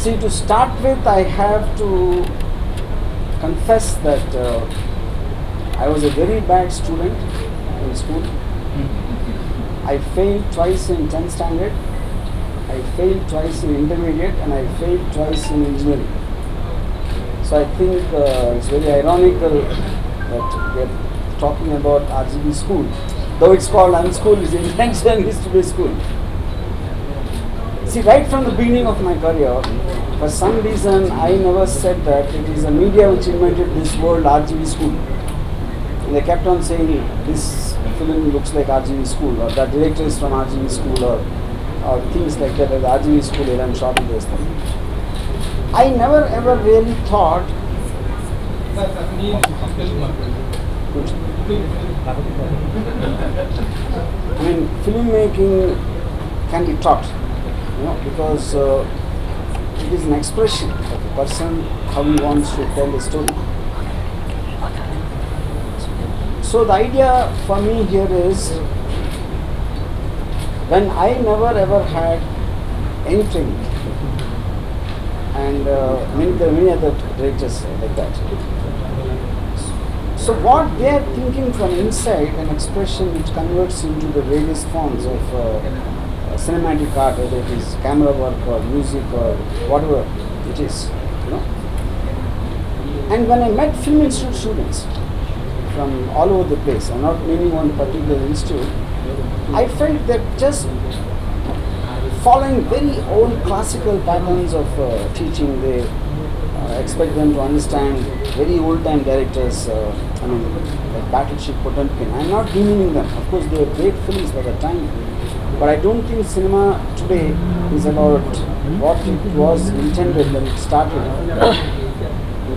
See, to start with, I have to confess that I was a very bad student in school. I failed twice in 10th standard, I failed twice in intermediate, and I failed twice in engineering. So I think it's very ironical that we are talking about RGV school. Though it's called Unschool, its intention is to be school. See, right from the beginning of my career, for some reason I never said that it is a media which invented this word RGV school. And they kept on saying this film looks like RGV school, or that director is from RGV school, or things like that, as RGV school, and I'm short of those things. I never ever really thought I mean, filmmaking can be taught, because it is an expression of a person, how he wants to tell a story. So the idea for me here is, when I never ever had any training, and there are many other directors like that. So what they are thinking from inside, an expression which converts into the various forms of cinematic art, whether it is camera work or music or whatever it is, And when I met Film Institute students from all over the place, I'm not naming one particular institute, I felt that just following very old classical patterns of teaching, they expect them to understand very old-time directors, like Battleship Potemkin. I'm not demeaning them. Of course, they are great films by the time. But I don't think cinema today is about what it was intended when it started.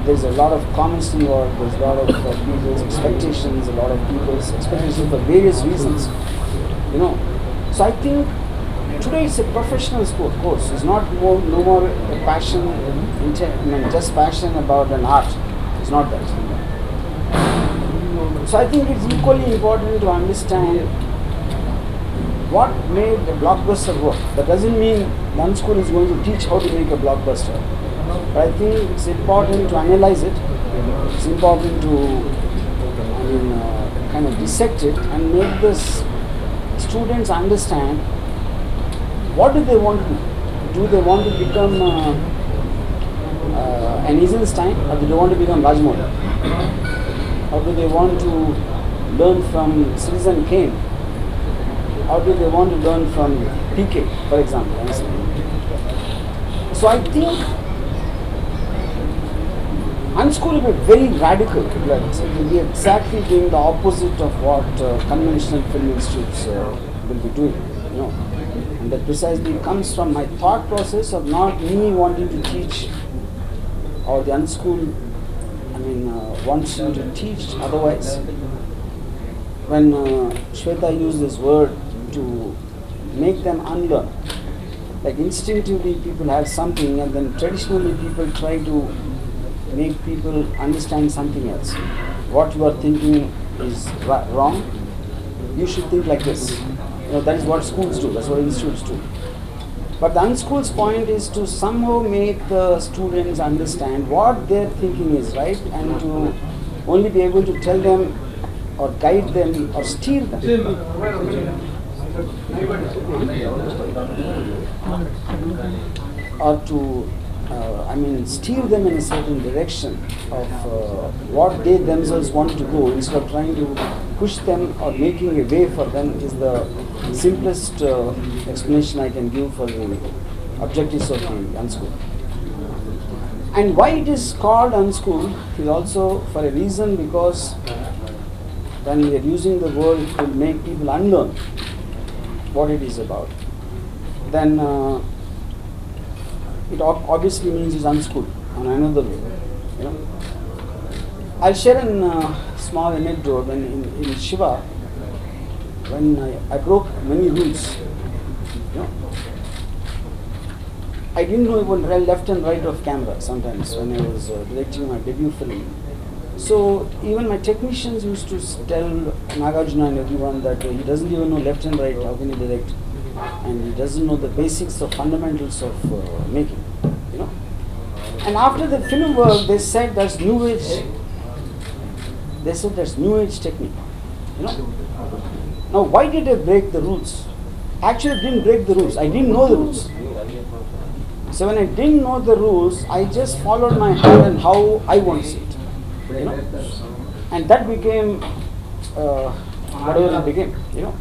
There's a lot of comments involved, there's a lot of people's expectations, a lot of people's expectations for various reasons. So I think today it's a professional course. It's not no more a passion, just passion about an art. It's not that. So I think it's equally important to understand what made a blockbuster work. That doesn't mean one school is going to teach how to make a blockbuster. But I think it's important to analyze it. It's important to kind of dissect it and make the students understand what do they want to do. Do they want to become an Eisenstein, or do they want to become Rajmouli? Or do they want to learn from Citizen Kane? Or do they want to learn from PK, for example? So I think Unschool will be very radical. It will be exactly doing the opposite of what conventional film institutes will be doing. And that precisely comes from my thought process of not me wanting to teach, or the Unschool, wants you to teach otherwise. When Shweta used this word to make them unlearn, like instinctively people have something, and then traditionally people try to make people understand something else. What you are thinking is wrong, you should think like this. That is what schools do, that's what institutes do. But the Unschool's point is to somehow make the students understand what their thinking is right, and to only be able to tell them or guide them or steer them. Or to steer them in a certain direction of what they themselves want to go, instead of trying to push them or making a way for them, is the simplest explanation I can give for the objectives of the Unschool. And why it is called Unschool is also for a reason, because when we are using the word, it will make people unlearn what it is about. Then it obviously means it's unschooled on another way. I'll share a small anecdote. When in Shiva, when I broke many rules, I didn't know even left and right of camera sometimes when I was directing my debut film. So even my technicians used to tell Nagarjuna and everyone that he doesn't even know left and right, how can he direct? And he doesn't know the basics of fundamentals of making, And after the film work, they said that's new age. They said that's new age technique. You know. Now, why did I break the rules? Actually, I didn't break the rules. I didn't know the rules. So when I didn't know the rules, I just followed my heart and how I want to see it. You know. And that became whatever it became. You know.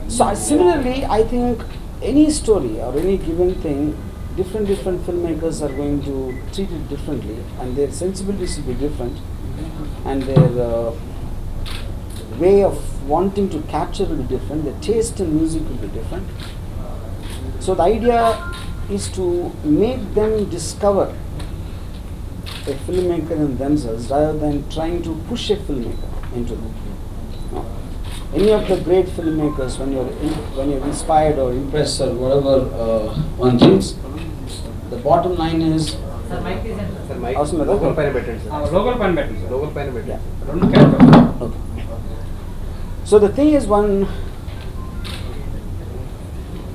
So similarly, I think any story or any given thing, different filmmakers are going to treat it differently, and their sensibilities will be different, and their way of wanting to capture will be different, their taste in music will be different. So the idea is to make them discover a filmmaker in themselves rather than trying to push a filmmaker into them. No. Any of the great filmmakers, when you're inspired or impressed or whatever one thinks, the bottom line is. Sir, mic is in. Sir, mic. Local pen button, sir. Local pen button, sir. Local pen button. Yeah. Okay. So the thing is, one,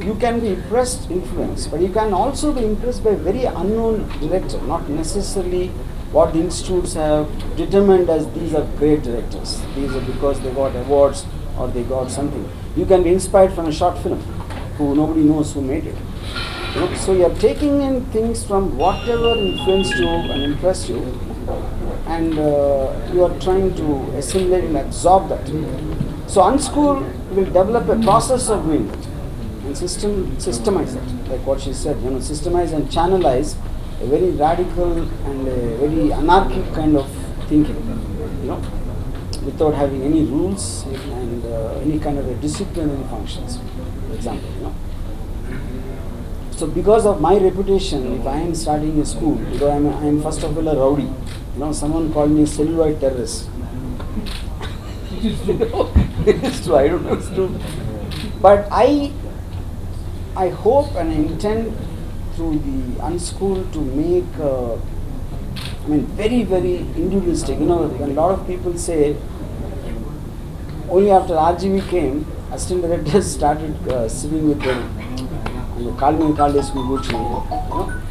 you can be impressed, influenced, but you can also be impressed by a very unknown director, not necessarily what the institutes have determined as these are great directors. These are because they got awards or they got something. You can be inspired from a short film who nobody knows who made it. You know, so you are taking in things from whatever influenced you and impressed you, and you are trying to assimilate and absorb that. So Unschool will develop a process of doing that and systemize it, like what she said. You know, systemize and channelize a very radical and a very anarchic kind of thinking. You know, without having any rules and any kind of a disciplinary functions. For example, you know. So because of my reputation, if I am starting a school, because I am first of all a rowdy, you know, someone called me celluloid terrorist. It's true, I don't know, it's true. But I hope and I intend through the Unschool to make, very, very individualistic. You know, when a lot of people say, only after RGV came, assistant directors started sitting with them. And called me Gucci, you know.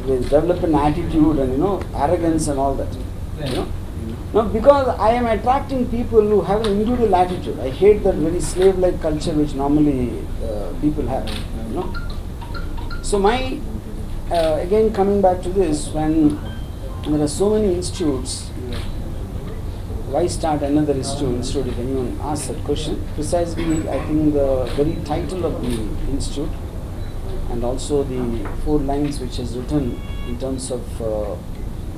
They develop an attitude and, you know, arrogance and all that. You know. No, because I am attracting people who have an individual attitude. I hate that very slave-like culture which normally people have, you know. So my, again coming back to this, when there are so many institutes, why start another institute if anyone asks that question? Precisely, I think the very title of the institute and also the 4 lines which is written in terms of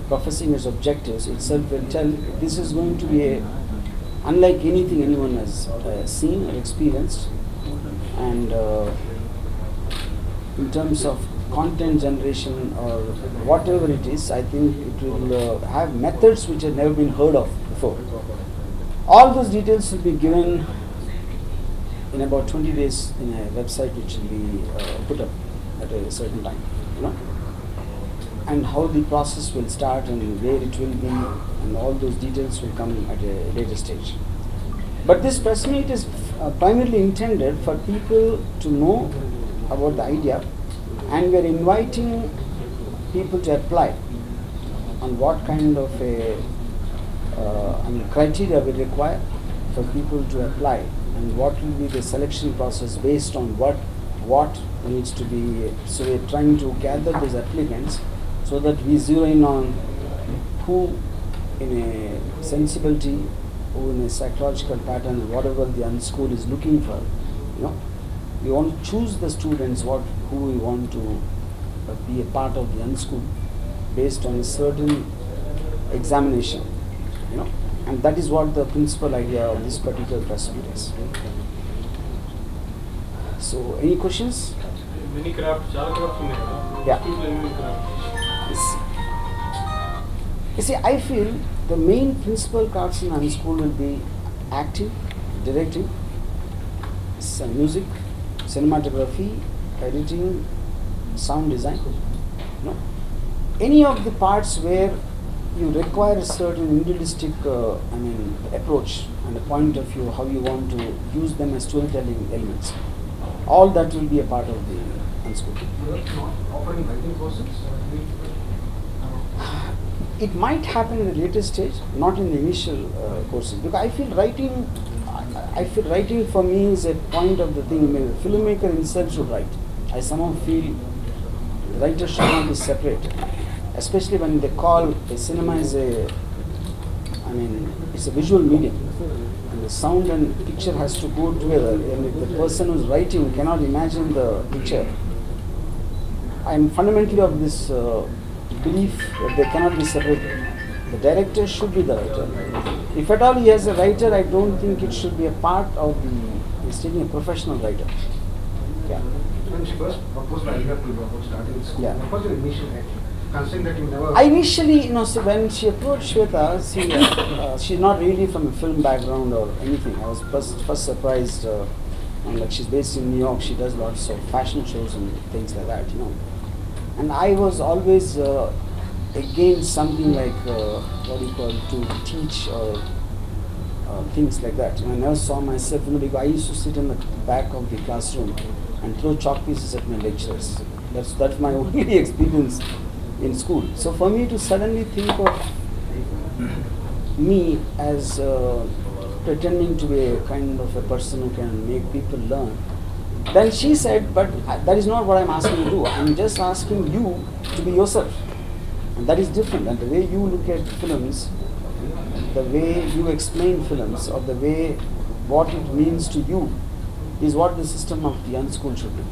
professing its objectives itself will tell this is going to be unlike anything anyone has seen or experienced, and in terms of content generation or whatever it is, I think it will have methods which have never been heard of before. All those details will be given in about 20 days in a website which will be put up at a certain time, you know. And how the process will start and where it will be, and all those details will come at a later stage. But this press meet is primarily intended for people to know about the idea, and we are inviting people to apply on what kind of a criteria we require for people to apply, and what will be the selection process based on what needs to be. So we are trying to gather those applicants so that we zero in on who in a sensibility, who in a psychological pattern, whatever the Unschool is looking for, you know. We want to choose the students who we want to be a part of the Unschool based on a certain examination, you know, and that is what the principal idea of this particular press meet is. So, any questions? Many crafts, yeah. You see, I feel the main principal crafts in Unschool will be acting, directing, music, cinematography, editing, sound design. You know, any of the parts where you require a certain individualistic approach and a point of view how you want to use them as storytelling elements. All that will be a part of the Unschool. Not offering writing courses? It might happen in a later stage, not in the initial courses, because I feel writing for me is a point of the thing. The filmmaker himself should write. I somehow feel the writer should not be separated, especially when they call a cinema is it's a visual medium, and the sound and picture has to go together. And if the person who's writing cannot imagine the picture, I am fundamentally of this belief that they cannot be separated. The director should be the writer. If at all he has a writer, I don't think it should be a part of the. He's taking a professional writer. Yeah. When she first proposed the idea to you about starting school, Yeah. what was your initial reaction? Considering that you never. I initially, so when she approached Shweta, she's not really from a film background or anything. I was first surprised. Like she's based in New York, she does lots of fashion shows and things like that, And I was always against something like to teach or things like that. I never saw myself, because I used to sit in the back of the classroom and throw chalk pieces at my lecturers. That's my only experience in school. So for me to suddenly think of me as pretending to be a kind of a person who can make people learn, then she said, but that is not what I'm asking you to do. I'm just asking you to be yourself. And that is different. And the way you look at films, the way you explain films, or the way what it means to you, is what the system of the Unschool should be.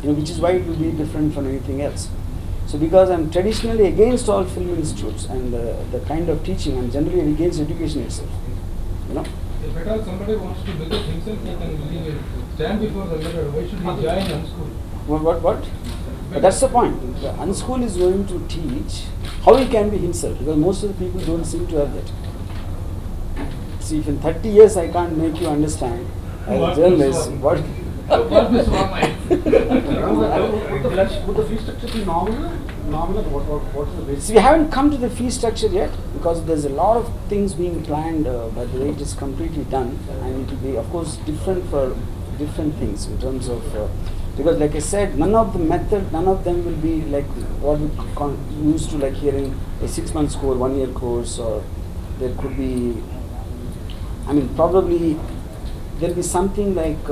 Which is why it will be different from anything else. So because I'm traditionally against all film institutes and the kind of teaching, I'm generally against education itself. If at all somebody wants to visit himself, he can stand before the mirror. Why should he join Unschool? What? But that's the point. The Unschool is going to teach how he can be himself, because most of the people don't seem to have that. See, if in 30 years I can't make you understand as a journalist, what? What is wrong? Would the fee structure be nominal? What is the basic? See, we haven't come to the fee structure yet, because there's a lot of things being planned, but the way it is completely done, and it will be, of course, different for different things in terms of, because like I said, none of them will be like what we used to like hearing a 6-month course, 1-year course, or there could be, probably there'll be something like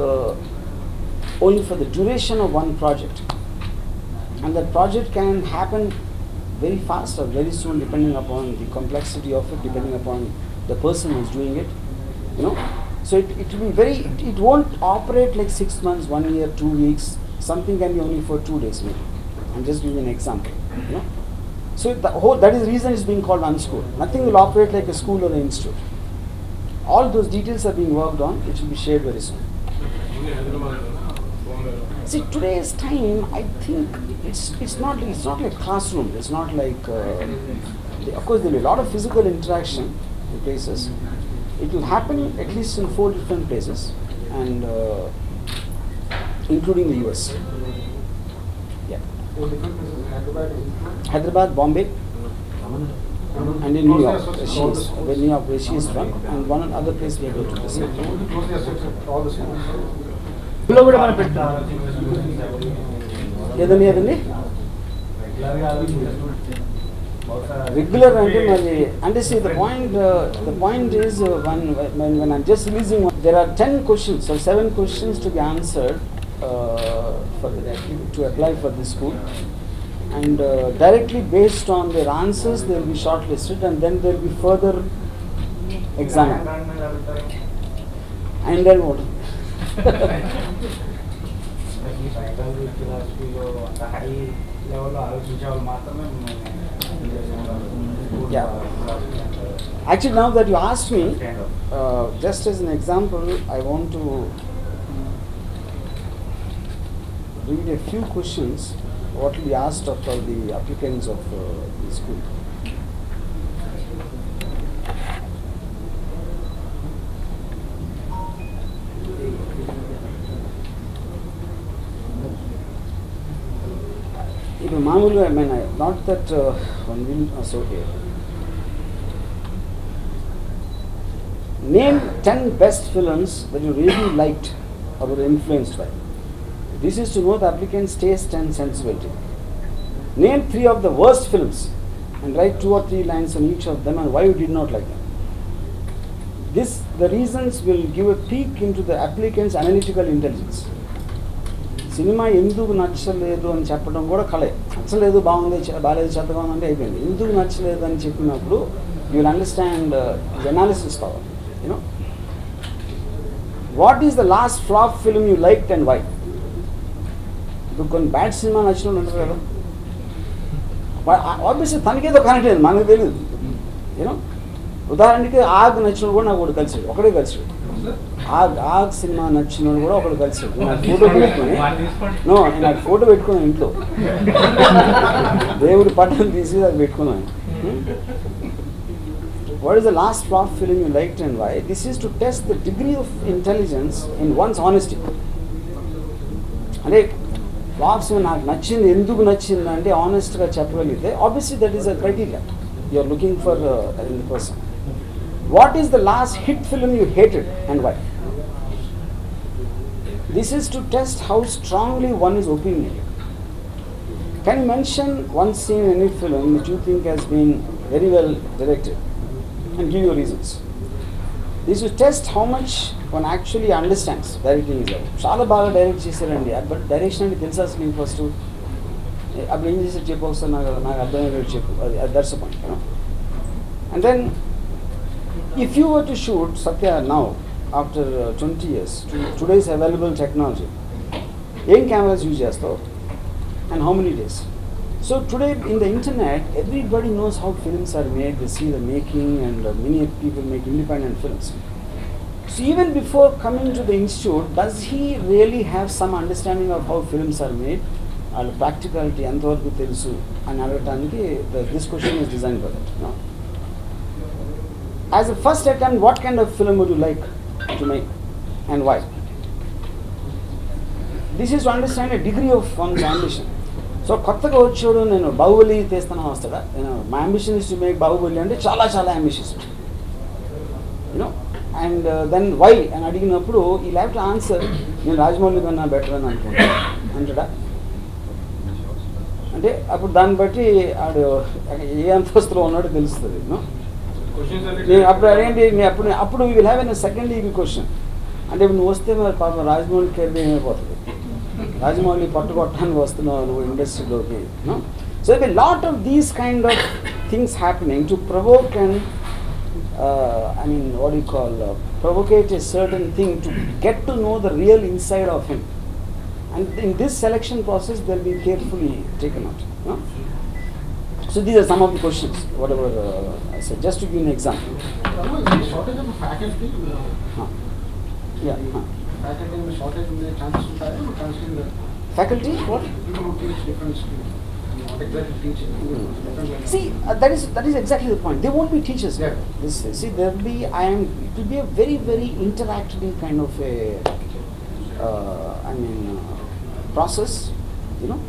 only for the duration of one project. And that project can happen very fast or very soon, depending upon the complexity of it, depending upon the person who's doing it. So it will be it won't operate like 6 months, 1 year, 2 weeks. Something can be only for 2 days maybe. I'm just giving an example. So that is the reason it's being called Unschool. Nothing will operate like a school or an institute. All those details are being worked on, which will be shared very soon. See, today's time, I think it's not like classroom. It's not like of course there will be a lot of physical interaction in places. It will happen at least in 4 different places, and including the US. Yeah. Hyderabad, Bombay, and in New York, where she is from, and one other place we are going to visit. All the schools. ఏదండి regular and see the point is when I'm just releasing one, there are 10 questions or 7 questions to be answered to apply for this school, and directly based on their answers they will be shortlisted, and then there will be further examined, and then what? Yeah. Actually, now that you asked me, just as an example, I want to read a few questions what will be asked of all the applicants of the school. Not that one will also okay. Name 10 best films that you really liked or were influenced by. This is to know the applicant's taste and sensibility. Name 3 of the worst films and write 2 or 3 lines on each of them and why you did not like them. The reasons will give a peek into the applicant's analytical intelligence. Cinema ఎందుకు నచ్చలేదు అని చెప్పడం కూడా కళే. నచ్చలేదు, బాగుంది, బాగాలేదు, చెత్తగా ఉందంటే అయిపోయింది. ఎందుకు నచ్చలేదు అని చెప్పినప్పుడు you will understand the analysis power. You know what is the last flop film you liked and why? ఇప్పుడు కొన్ని బ్యాడ్ సినిమా నచ్చిన వాళ్ళు ఉంటారు కదా, ఆబ్వియస్లీ తనకేదో కనెక్ట్ అయింది, మనకు తెలియదు. యూనో ఉదాహరణకి ఆగ్ నచ్చిన కూడా నాకు ఒకటి కలిసాడు, ఒకడే కలిసాడు. ఆగ్ సినిమా నచ్చిన కూడా ఒకడు కలిసాడు. నాకు ఫోటో పెట్టుకుని నాకు ఫోటో పెట్టుకున్నాను ఇంట్లో, దేవుడి పట్టణం తీసి అది పెట్టుకున్నాను. What is the last flop film you liked and why? This is to test the degree of intelligence in one's honesty. అంటే ఫ్లాప్స్ నాకు నచ్చింది, ఎందుకు నచ్చింది అంటే ఆనెస్ట్గా చెప్పగలిగితే obviously that is a criteria you are looking for in the person. What is the last hit film you hated and why? This is to test how strongly one is opinionated. Can you mention one scene in any film which you think has been very well directed and give your reasons? This is to test how much one actually understands directing is that. చాలా బాగా direct చేశారండి, but direction అంటే తెలుసా అసలు నీకు first? అప్పుడు ఏం చేసేది చెప్పు ఒకసారి, నాకు అర్థమయ్యేది చెప్పు. That's the point. And then if you were to shoot Satya now after 20 years today's available technology, ఏం cameras use చేస్తావు and how many days? So today in the internet everybody knows how films are made, they see the making, and many people make independent films. So even before coming to the institute, does he really have some understanding of how films are made? వాళ్ళ practicality ఎంతవరకు తెలుసు అని అడగటానికి this question is designed for that. No? As a first attempt, what kind of film would you like to make and why? This is to understand a degree of one's ambition. So కొత్తగా వచ్చాడు, నేను బాహుబలి తీస్తాను వస్తాడా? My ambition is to make Baahubali అంటే చాలా చాలా ambitious. You know and then why అని అడిగినప్పుడు ఈ హ్యావ్ టు ఆన్సర్, నేను రాజమౌళి కన్నా బెటర్ అని అనుకుంటాను అంటాడా? అంటే అప్పుడు దాన్ని బట్టి ఆడు ఏ అంతస్తులో ఉన్నాడో తెలుస్తుంది. యూనో అప్పుడు అదేంటి అప్పుడు we will have an second EV question. అంటే ఇప్పుడు నువ్వు వస్తే మరి పాపం రాజమౌళి కెరీర్ ఏమైపోతుంది, రాజమౌళి పట్టుకొట్టడానికి వస్తున్నావు నువ్వు ఇండస్ట్రీలోకి. So a lot of these kind of things happening to provoke and I mean what do you call provocate a certain thing to get to know the real inside of him, and in this selection process they'll be carefully taken out. So these are some of the questions, whatever I said, just to give an example. Shortage of faculty. Yeah. Faculty shortage in the chances to consider Faculty? What? people who teach different skills. Not exactly teaching. See, that is exactly the point. They won't be teachers. Yeah. There will be. It will be a very very interactive kind of a process. You know,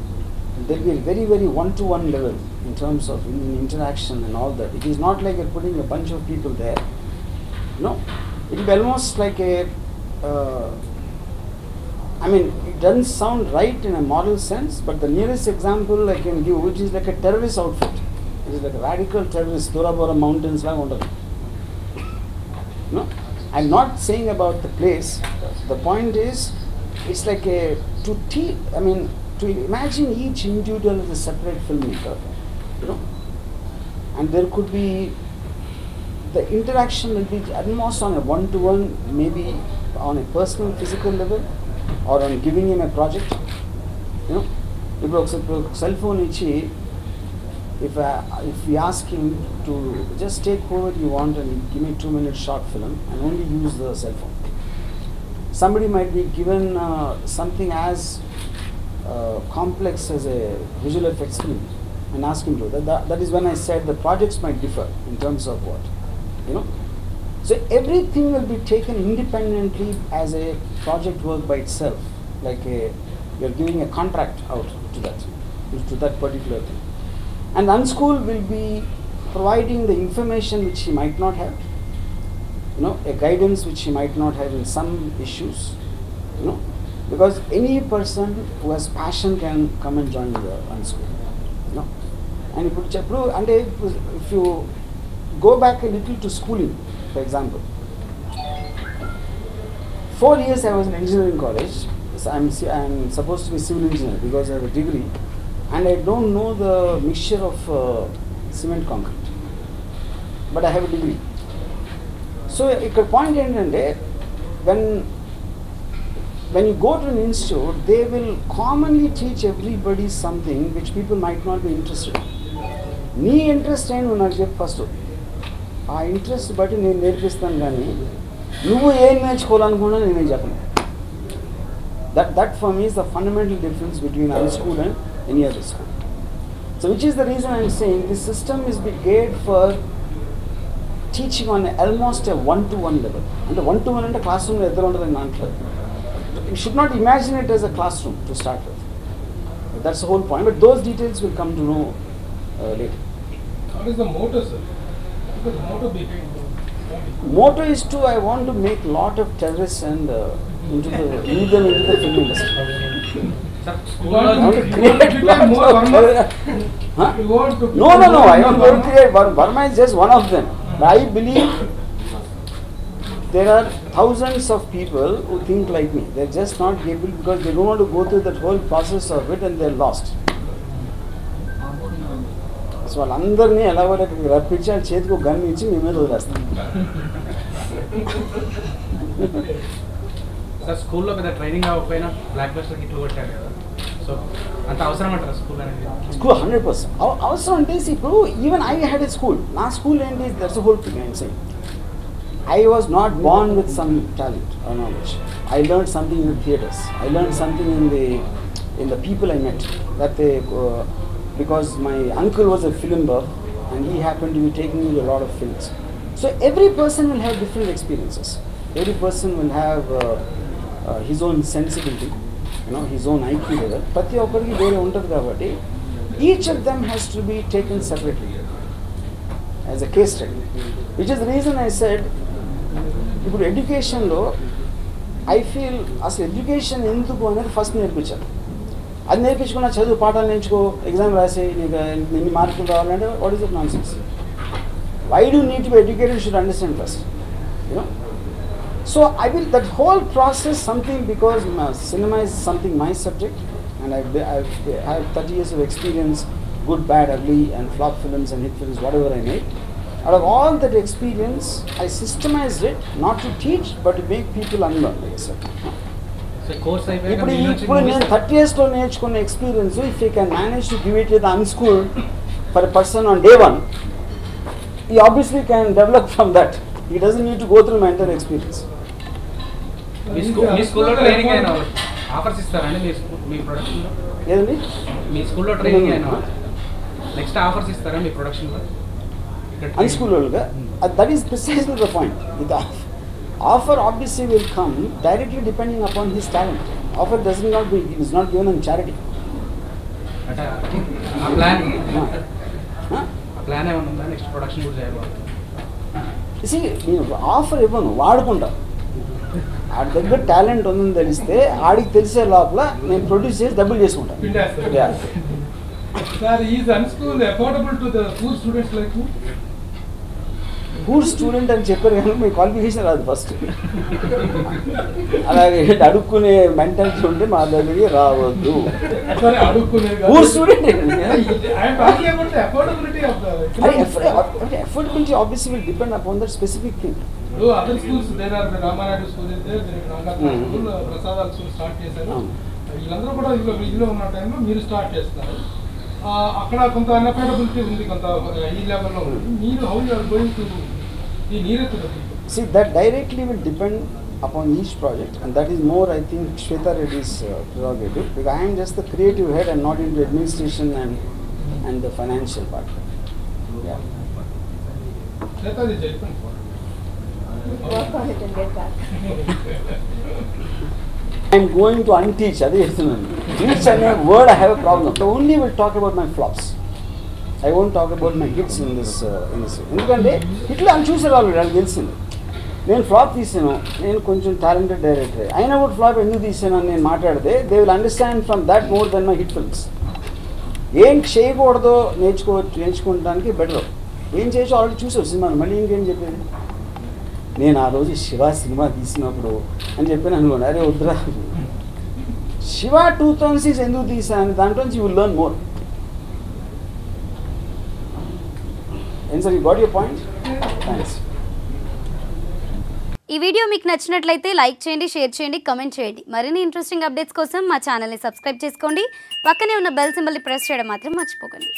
there will be a very very one-to-one level in terms of interaction and all that. It is not like you're putting a bunch of people there. No, it will be almost like a. It doesn't sound right in a moral sense, but the nearest example I can give, which is like a terrorist outfit. It is like a radical terrorist, Torabora mountains la undadu. No, I'm not saying about the place. The point is, it's like to imagine each individual as a separate filmmaker, and there could be the interaction will be almost on a one-to-one, maybe on a personal physical level, or on giving him a project. If cell phone ichi, if we ask him to just take whatever you want and give me 2-minute short film and only use the cell phone, somebody might be given something as complex as a visual effects film and ask him to. That is when I said the projects might differ in terms of what, So everything will be taken independently as a project work by itself, like you're giving a contract out to that particular thing. And Unschool will be providing the information which he might not have, a guidance which he might not have in some issues, Because any person who has passion can come and join the Unschool. You know? And if you go back a little to schooling, for example, 4 years I was in engineering college. So I'm supposed to be civil engineer because I have a degree, and I don't know the mixture of cement concrete, but I have a degree. So a point when you go to an institute, they will commonly teach everybody something which people might not be interested in. నీ interest ఏంటి నువ్వు నాకు చెప్పు first. ఆ interest బట్టి నేను నేర్పిస్తాను, కానీ నువ్వు ఏం నేర్చుకోవాలనుకున్నా నేనేం చెప్పను. That for me is the fundamental difference between our school and any other school. So which is the reason I am saying this system is geared for teaching on almost a one-to-one level. And the one-to-one and the classroom you should not imagine it as a classroom to start with. That's the whole point. But those details will come to know later. What is the motto, sir? Because motto behind motto is I want to make lot of terrorists and lead them into the film industry. I want to create lots of terrorists. Huh? No. I don't want to create. Varma is just one of them. But I believe there are thousands of people who think like me. They're just not able because they don't want to go through that whole process of it and they're lost. So వాళ్ళందరినీ ఎలాగో రప్పించి ఆ చేతికి ఒక gun ఇచ్చి మీ మీద వదిలేస్తాం. Sir స్కూల్లో పెద్ద ట్రైనింగ్ అవ్వకపోయినా బ్లాక్ బస్టర్ హిట్ కొట్టారు కదా, సో అంత అవసరం అంటారా స్కూల్ అనేది? స్కూల్ 100% అవసరం అంటే ఇప్పుడు even I had a school. నా స్కూల్ ఏంటి, that's whole thing I'm saying. I was not born with some talent or knowledge. I learned something in the theatres. I learned something in the people I met. Because my uncle was a film buff and he happened to be taking me to a lot of films. So every person will have different experiences. Every person will have his own sensibility, his own IQ level. Prati okkariki vere untadu kabatti each of them has to be taken separately as a case study. Which is the reason I said ఇప్పుడు ఎడ్యుకేషన్లో I feel అసలు education ఎందుకు అనేది first నేర్పించాలి. అది నేర్పించుకున్న చదువు పాఠాలు నేర్చుకో, ఎగ్జామ్ రాసి నీకు ఎన్ని మార్కులు రావాలంటే what is it nonsense. Why do need to be educated should understand first. So I will that whole process something because cinema is something my subject and I have 30 years of experience, good, bad, ugly and flop films and hit films, whatever I made. Out of all that experience, I systemized it not to teach but to make people unlearn. So course I ఇప్పుడు నేను 30 yearsలో నేర్చుకున్న experience if I can manage to give it to the unschool for a person on day one, he obviously can develop from that. He doesn't need to go through my entire experience. మీ స్కూల్లో training అయినా offers ఇస్తారండి మీ ప్రొడక్షన్లో? ఏదండి మీ స్కూల్లో training అయినా next offers ఇస్తారా మీ ప్రొడక్షన్లో? Unschool that is precisely the point. The offer obviously will come directly depending upon his talent. Offer is not given on charity. A plan ఏమైనా ఉందా నెక్స్ట్ ప్రొడక్షన్ కూడా చేయాలి? నేను ఆఫర్ ఇవ్వను, వాడుకుంటా. ఆడి దగ్గర టాలెంట్ ఉందని తెలిస్తే ఆడికి తెలిసే లోపల నేను ప్రొడ్యూస్ చేసి డబ్బులు చేసుకుంటాను. Sir, is Unschool affordable to the poor students like you? Poor student అని చెప్పారు కానీ మీ క్వాలిఫికేషన్ రాదు ఫస్ట్. అలాగే అడుక్కునే మెంటాలిటీ ఉంటే మా దగ్గరికి రావద్దు. Poor student affordability obviously will depend upon that specific thing. Other schools, there are the Ramanadu school is there, there is Ranga school, Prasadal school start చేశారు. వీళ్ళందరూ కూడా ఇందులో ఉన్న టైంలో మీరు స్టార్ట్ చేస్తున్నారు. అక్కడ కొంత అన్అఫోర్డబిలిటీ ఉంది, కొంత ఈ లెవెల్లో ఉంది. మీరు how you are going to be nearer to the people? See, that directly will depend upon each project, and that is more, I think, Shweta Reddy's prerogative, because I am just the creative head and not into administration and the financial part. Yeah. Shweta is different for work on it and get back. I am going to unteach. Teach and a word I have a problem. So only will talk about my flops. I won't talk about my hits in this. ఎందుకంటే హిట్లు అని చూసారు already, అది తెలిసింది. నేను flop తీసాను, నేను కొంచెం టాలెంటెడ్ డైరెక్టర్ అయినా కూడా ఫ్లాప్ ఎందుకు తీసాను అని నేను మాట్లాడితే they will understand from that more than my hit films. ఏం చేయకూడదో నేర్చుకోవడానికి బెటర్, ఏం చేయొచ్చు ఆల్రెడీ చూసావు సినిమాను, మళ్ళీ ఇంకేం చెప్పేది. నేను ఆ రోజు శివ సినిమా తీసినప్పుడు అని చెప్పాను అనుకోండి, అరే వద్దురా శివ 2006 ఎందుకు తీసాను, దాంట్లోంచి యూ విల్ లెర్న్ మోర్. ఏం sir, you got your point? Thanks. ఈ వీడియో మీకు నచ్చినట్లయితే లైక్ చేయండి, షేర్ చేయండి, కమెంట్ చేయండి. మరిన్ని ఇంట్రెస్టింగ్ అప్డేట్స్ కోసం మా ఛానల్ని సబ్స్క్రైబ్ చేసుకోండి. పక్కనే ఉన్న బెల్ సింబల్ని ప్రెస్ చేయడం మాత్రం మర్చిపోకండి.